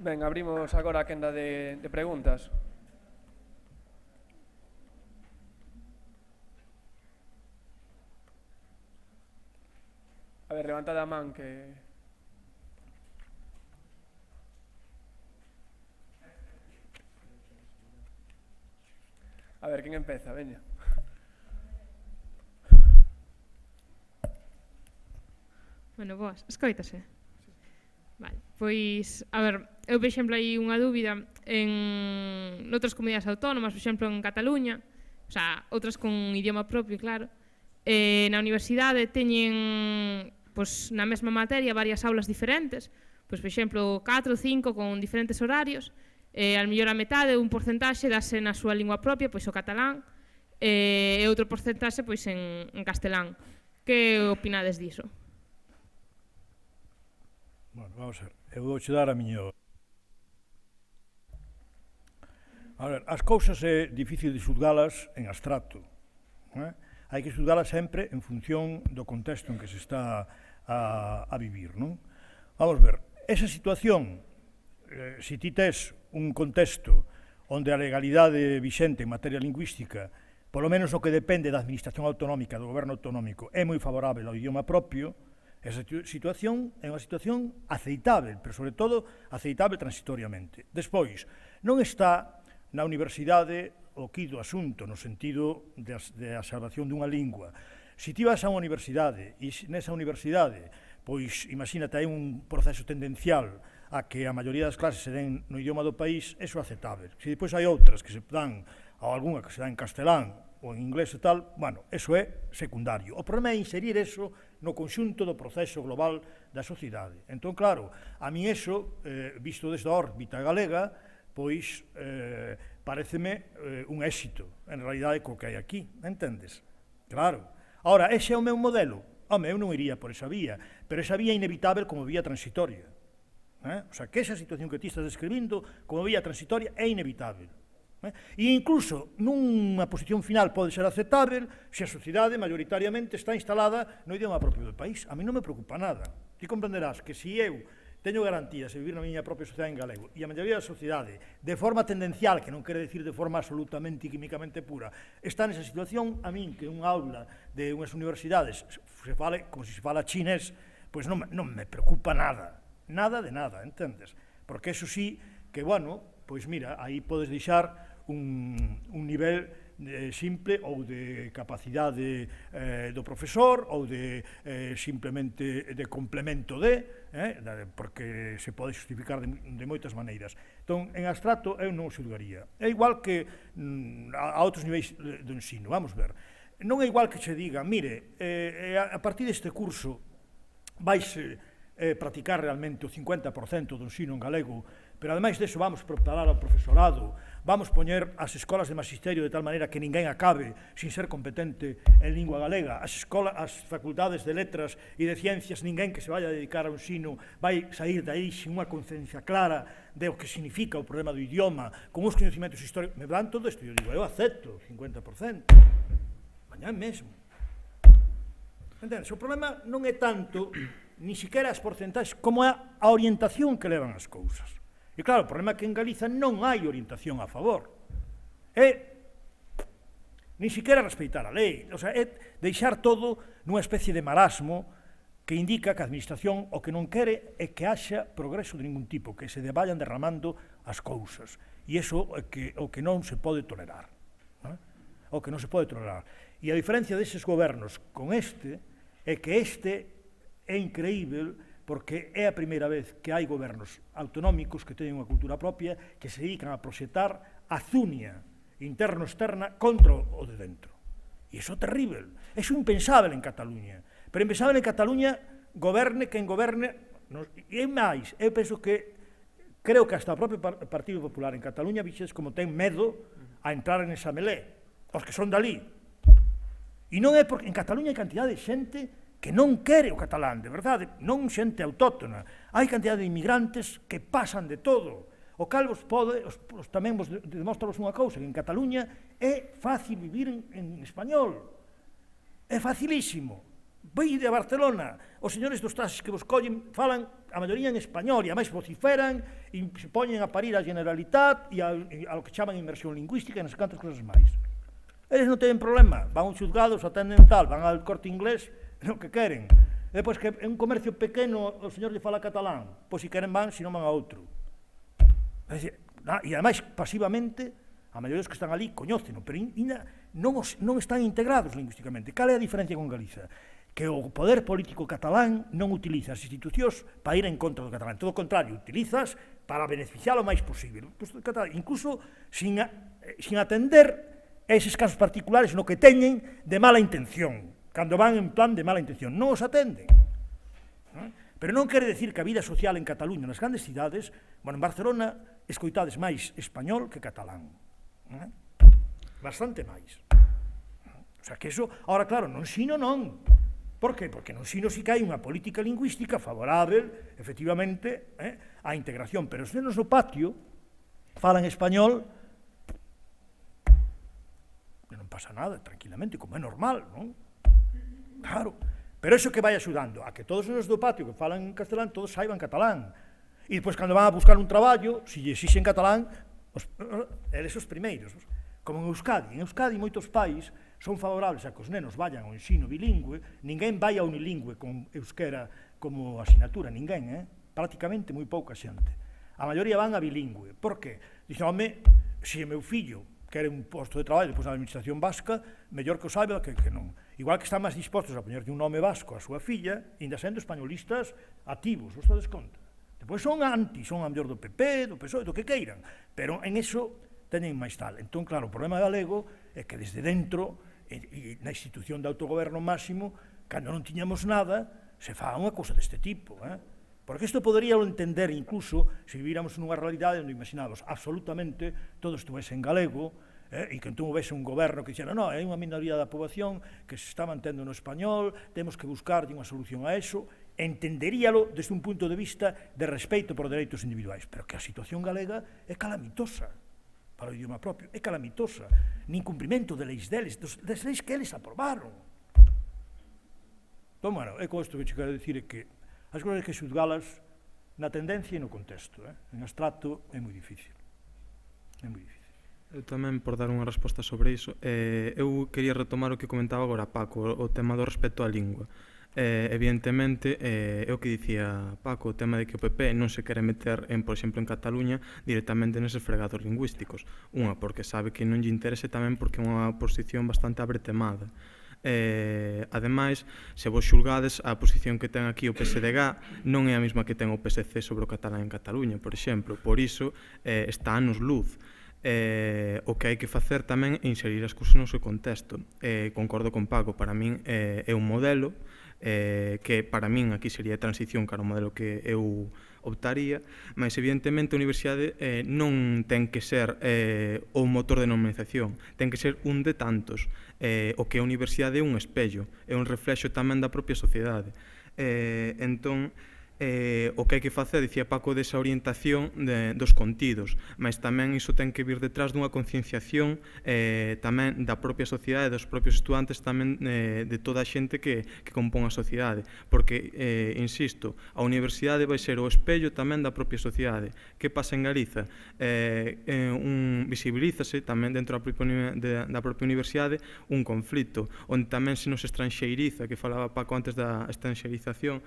Ben, abrimos agora a quenda de preguntas. A ver, levantad a man que... A ver, quen empeza? Veña. Bueno, boas, escoítase. Vale, pois, a ver, eu, por exemplo, hai unha dúbida en outras comunidades autónomas, por exemplo, en Cataluña, o sea, outras con idioma propio, claro, na universidade teñen, pois, na mesma materia varias aulas diferentes, pois, por exemplo, 4 ou 5 con diferentes horarios, al mellor a metade, un porcentaxe dase na súa lingua propia, pois o catalán, e outro porcentaxe pois en castelán. Que opinades diso? Bueno, vamos a ver, eu vou che dar a miña... A ver, as cousas é difícil de xulgalas en abstracto. Hai que xulgalas sempre en función do contexto en que se está a vivir, non? Vamos ver, esa situación, se ti tes un contexto onde a legalidade vixente en materia lingüística, polo menos o que depende da administración autonómica, do goberno autonómico, é moi favorable ao idioma propio, esa situación é unha situación aceitável, pero sobre todo aceitável transitoriamente. Despois, non está na universidade o quido asunto no sentido da salvación dunha lingua. Se ti vas a unha universidade e nesa universidade, pois imagínate, hai un proceso tendencial a que a maioría das clases se den no idioma do país, eso é aceptável. Se depois hai outras que se dan, ou algunha que se dá en castelán ou en inglés e tal, bueno, eso é secundario. O problema é inserir eso no conxunto do proceso global da sociedade. Entón, claro, a mí eso, visto desde a órbita galega, pois pareceme un éxito, en realidade, co que hai aquí, entendes? Claro. Ahora, ese é o meu modelo. Home, eu non iría por esa vía, pero esa vía é inevitável como vía transitoria. O sea, que esa situación que ti estás describindo como vía transitoria é inevitável. E incluso nunha posición final pode ser aceptável se a sociedade maioritariamente está instalada no idioma propio do país. A mí non me preocupa nada. Ti comprenderás que se eu teño garantías de vivir na miña propia sociedade en galego e a maioría da sociedade, de forma tendencial, que non quere decir de forma absolutamente químicamente pura, está nesa situación, a min que unha aula de unhas universidades se fale como se fala chinés, pois non me preocupa nada. Nada de nada, entendes? Porque eso sí que, bueno, pois mira, aí podes deixar un nivel simple ou de capacidade do profesor ou de simplemente de complemento porque se pode justificar de moitas maneiras. Entón, en abstracto, eu non o xulgaría. É igual que a outros niveis do ensino, vamos ver. Non é igual que se diga, mire, a partir deste curso vaise practicar realmente o 50% do ensino en galego, pero ademais deso vamos preparar ao profesorado, vamos poñer as escolas de magisterio de tal maneira que ninguén acabe sin ser competente en lingua galega, as facultades de letras e de ciencias, ninguén que se vaya a dedicar ao ensino vai sair de aí sin unha conciencia clara de o que significa o problema do idioma, con os conhecimentos históricos. Me dan todo isto, eu digo, eu acepto 50%, mañá mesmo. Entendes? O problema non é tanto ni siquiera as porcentaxes como a orientación que levan as cousas. E claro, o problema é que en Galiza non hai orientación a favor. É ni siquiera respeitar a lei, o sea, é deixar todo nunha especie de marasmo que indica que a administración o que non quere é que haxa progreso de ningún tipo, que se vayan derramando as cousas. E iso é o que non se pode tolerar. O que non se pode tolerar. E a diferencia deses gobernos con este é que este é increíble porque é a primeira vez que hai gobernos autonómicos que teñen unha cultura propia que se dedican a proxectar a zunia interno-externa contra o de dentro. E iso é terrible. Iso é impensable en Cataluña. Pero impensable en Cataluña goberne quen goberne. E máis, eu penso que creo que hasta o propio Partido Popular en Cataluña vixes como ten medo a entrar en esa melé. Os que son dali. E non é porque en Cataluña hai cantidade de xente que non quere o catalán, de verdade, non xente autóctona. Hai cantidad de inmigrantes que pasan de todo. O cal tamén vos demostramos unha cousa, que en Cataluña é fácil vivir en español. É facilísimo. Veide a Barcelona, os señores dos taxis que vos collen falan a maioría en español e a máis vociferan e se poñen a parir a Generalitat e a lo que chaman inmersión lingüística e nas cantas cosas máis. Eles non teñen problema, van aos xuzgados, atenden tal, van ao Corte Inglés, non que queren. E depois que en un comercio pequeno o señor lle fala catalán, pois se queren van, se non van a outro. E ademais, pasivamente, a maioría dos que están ali coñóceno, pero non están integrados lingüísticamente. Cal é a diferencia con Galiza? Que o poder político catalán non utiliza as institucións para ir en contra do catalán. Todo o contrario, utilizas para beneficiar o máis posible. Incluso sin atender a eses casos particulares no que teñen de mala intención. Cando van en plan de mala intención. Non os atenden. Pero non quere decir que a vida social en Cataluña, nas grandes cidades, bueno, en Barcelona, escoitades máis español que catalán. Bastante máis. O sea, que eso, ahora, claro, non ensino non. Por que? Porque no ensino sí que hai unha política lingüística favorável, efectivamente, á integración, pero os nenos no patio falan español e non pasa nada, tranquilamente, como é normal, non? Claro, pero eso que vai axudando a que todos os nenos do patio que falan en castelán, todos saiban catalán. E depois, cando van a buscar un traballo, se lle exixen catalán, eles os primeiros. Como en Euskadi moitos pais son favorables a que os nenos vayan ao ensino bilingüe, ninguén vai a unilingüe con euskera como asignatura, ninguén, prácticamente moi pouca xente. A maioría van a bilingüe. Por que? Dicen, home, se o meu fillo quere un posto de traballo depois na administración vasca, mellor que o saiba que non. Igual que están máis dispostos a poñerlle un nome vasco a súa filla, ainda sendo españolistas activos, vos dades conta. Depois son anti, son a mellor do PP, do PSOE, do que queiran, pero en eso teñen máis tal. Entón, claro, o problema galego é que desde dentro, e na institución de autogoberno máximo, cando non tiñamos nada, se fa unha cousa deste tipo. Porque isto poderíalo entender incluso se vivíramos nunha realidade onde imaginamos absolutamente todo estuvese en galego, e que entón houvese un goberno que dixera, non, é unha minoría da poboación que se está mantendo no español, temos que buscar unha solución a eso, entenderíalo desde un punto de vista de respeito por dereitos individuais, pero que a situación galega é calamitosa para o idioma propio, é calamitosa, nin cumprimento de leis deles, das leis que eles aprobaron. Entón, bueno, é con isto que che quero dicir é que as cousas que xuzgalas na tendencia e no contexto, en abstracto é moi difícil. É moi difícil. Eu tamén, por dar unha resposta sobre iso, eu quería retomar o que comentaba agora Paco, o tema do respecto á lingua. Evidentemente, é o que dicía Paco, o tema de que o PP non se quere meter, por exemplo, en Cataluña, directamente neses fregados lingüísticos. Unha, porque sabe que non lle interese, tamén porque é unha posición bastante abretemada. Ademais, se vos xulgades, a posición que ten aquí o PSDG non é a mesma que ten o PSC sobre o catalán en Cataluña, por exemplo. Por iso, está anos luz. O que hai que facer tamén é inserir as cousas no seu contexto. Concordo con Paco, para min é un modelo que para min aquí sería a transición cara ao modelo que eu optaría, mas evidentemente a universidade non ten que ser o motor de normalización, ten que ser un de tantos. O que a universidade é un espello, é un reflexo tamén da propia sociedade. Entón, o que hai que facer, dicía Paco, desa orientación dos contidos, mas tamén iso ten que vir detrás dunha concienciación tamén da propia sociedade, dos propios estudantes, tamén de toda a xente que compón a sociedade, porque, insisto, a universidade vai ser o espello tamén da propia sociedade. Que pasa en Galiza? Visibilízase tamén dentro da propia universidade un conflito, onde tamén se nos estranxeiriza, que falaba Paco antes da estranxeirización,